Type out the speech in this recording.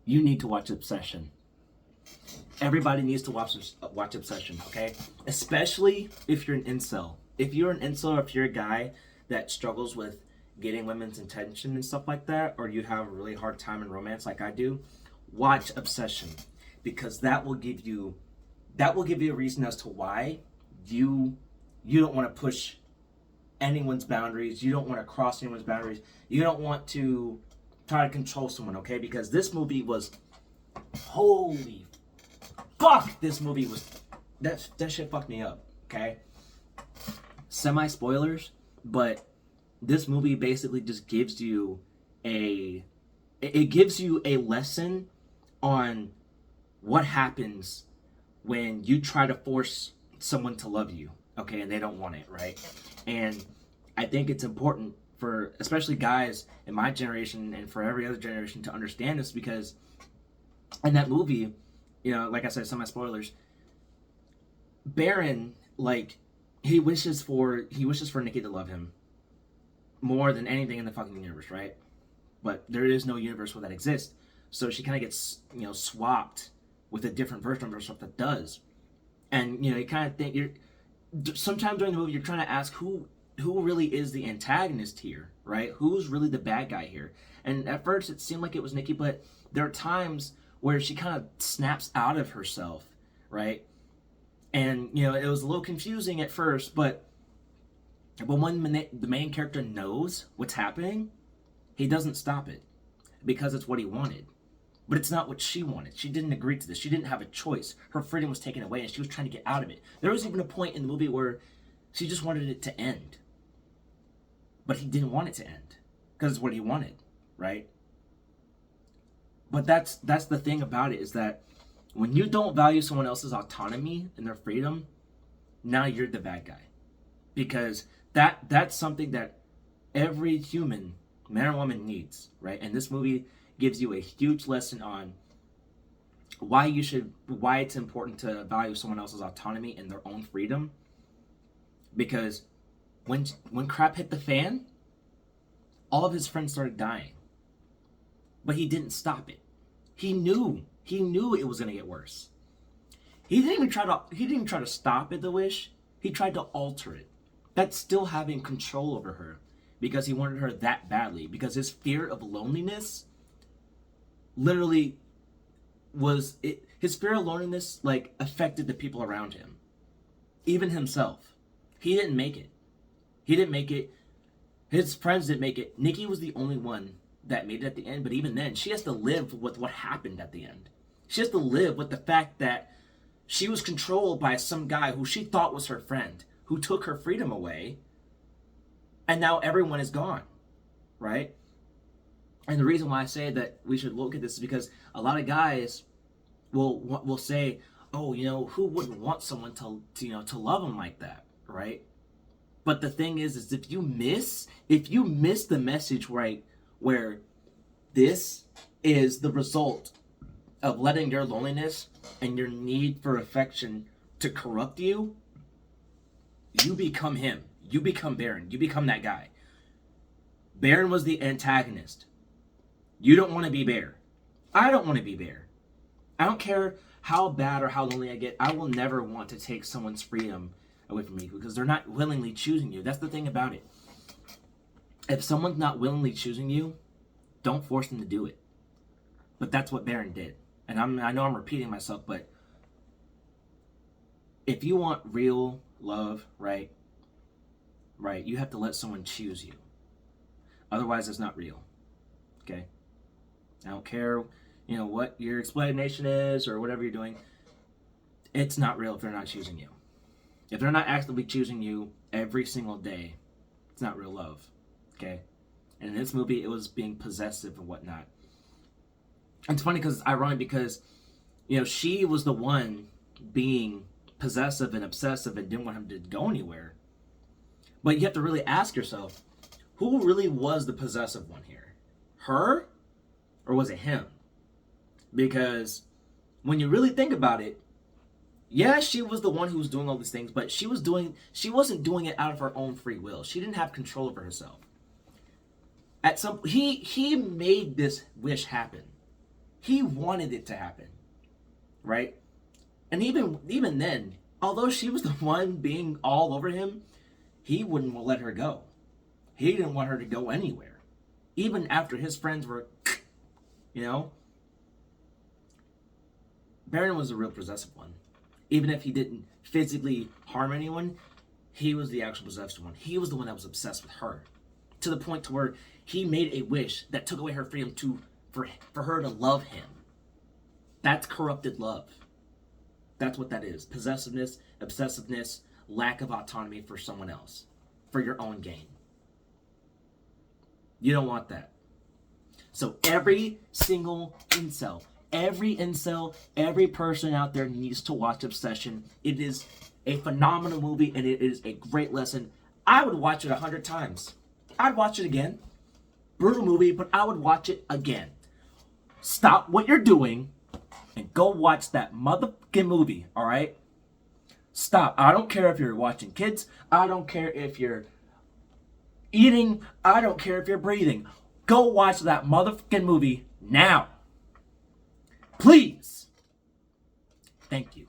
you need to watch Obsession. Everybody needs to watch Obsession, okay? Especially if you're an incel. If you're an incel, or if you're a guy that struggles with getting women's attention and stuff like that, or you have a really hard time in romance like I do, watch Obsession, because that will give you a reason as to why you don't want to push anyone's boundaries. You don't want to cross anyone's boundaries. You don't want to try to control someone, okay? Because this movie was, holy fuck, this movie was, that shit fucked me up, okay? Semi spoilers, but this movie basically just gives you it gives you a lesson on what happens when you try to force someone to love you, okay, and they don't want it, right? And I think it's important for especially guys in my generation and for every other generation to understand this, because in that movie, like I said, semi spoilers, Baron, like, he wishes for Nikki to love him more than anything in the fucking universe, right? But there is no universe where that exists. So she kind of gets, swapped with a different version of herself that does. And, you kind of think, sometimes during the movie, you're trying to ask who really is the antagonist here, right? Who's really the bad guy here? And at first, it seemed like it was Nikki, but there are times where she kind of snaps out of herself, right? And, it was a little confusing at first, but when the main character knows what's happening, he doesn't stop it, because it's what he wanted. But it's not what she wanted. She didn't agree to this. She didn't have a choice. Her freedom was taken away, and she was trying to get out of it. There was even a point in the movie where she just wanted it to end. But he didn't want it to end, because it's what he wanted, right? But that's the thing about it, is that when you don't value someone else's autonomy and their freedom, now you're the bad guy. Because that's something that every human, man or woman, needs, right? And this movie gives you a huge lesson on why it's important to value someone else's autonomy and their own freedom. Because when crap hit the fan, all of his friends started dying. But he didn't stop it. He knew it was going to get worse. He didn't even try to stop it, the wish. He tried to alter it. That's still having control over her, because he wanted her that badly, because his fear of loneliness literally his fear of loneliness, like, affected the people around him, even himself. He didn't make it. His friends didn't make it. Nikki was the only one that made it at the end, but even then, she has to live with what happened at the end. She has to live with the fact that she was controlled by some guy who she thought was her friend, who took her freedom away, and now everyone is gone, right? And the reason why I say that we should look at this is because a lot of guys will say, oh, who wouldn't want someone to love them like that, right? But the thing is if you miss the message, right, where this is the result of letting your loneliness and your need for affection to corrupt you, you become him. You become Baron. You become that guy. Baron was the antagonist. You don't want to be Bear. I don't want to be Bear. I don't care how bad or how lonely I get. I will never want to take someone's freedom away from me, because they're not willingly choosing you. That's the thing about it. If someone's not willingly choosing you, don't force them to do it. But that's what Baron did. And I know I'm repeating myself, but if you want real love, right, you have to let someone choose you. Otherwise, it's not real. Okay? I don't care, what your explanation is or whatever you're doing. It's not real if they're not choosing you. If they're not actively choosing you every single day, it's not real love. Okay? And in this movie, it was being possessive and whatnot. It's funny because it's ironic, because, she was the one being possessive and obsessive and didn't want him to go anywhere. But you have to really ask yourself, who really was the possessive one here? Her? Or was it him? Because when you really think about it, yeah, she was the one who was doing all these things, but she wasn't doing it out of her own free will. She didn't have control over herself. He made this wish happen. He wanted it to happen, right? And even then, although she was the one being all over him, he wouldn't let her go. He didn't want her to go anywhere. Even after his friends were, you know, Baron was a real possessive one. Even if he didn't physically harm anyone, he was the actual possessed one. He was the one that was obsessed with her, to the point to where he made a wish that took away her freedom for her to love him. That's corrupted love. That's what that is. Possessiveness, obsessiveness, lack of autonomy for someone else, for your own gain. You don't want that. So every single incel, every person out there needs to watch Obsession. It is a phenomenal movie, and it is a great lesson. I would watch it 100 times. I'd watch it again. Brutal movie, but I would watch it again. Stop what you're doing and go watch that motherfucking movie, all right? Stop. I don't care if you're watching kids. I don't care if you're eating. I don't care if you're breathing. Go watch that motherfucking movie now. Please. Thank you.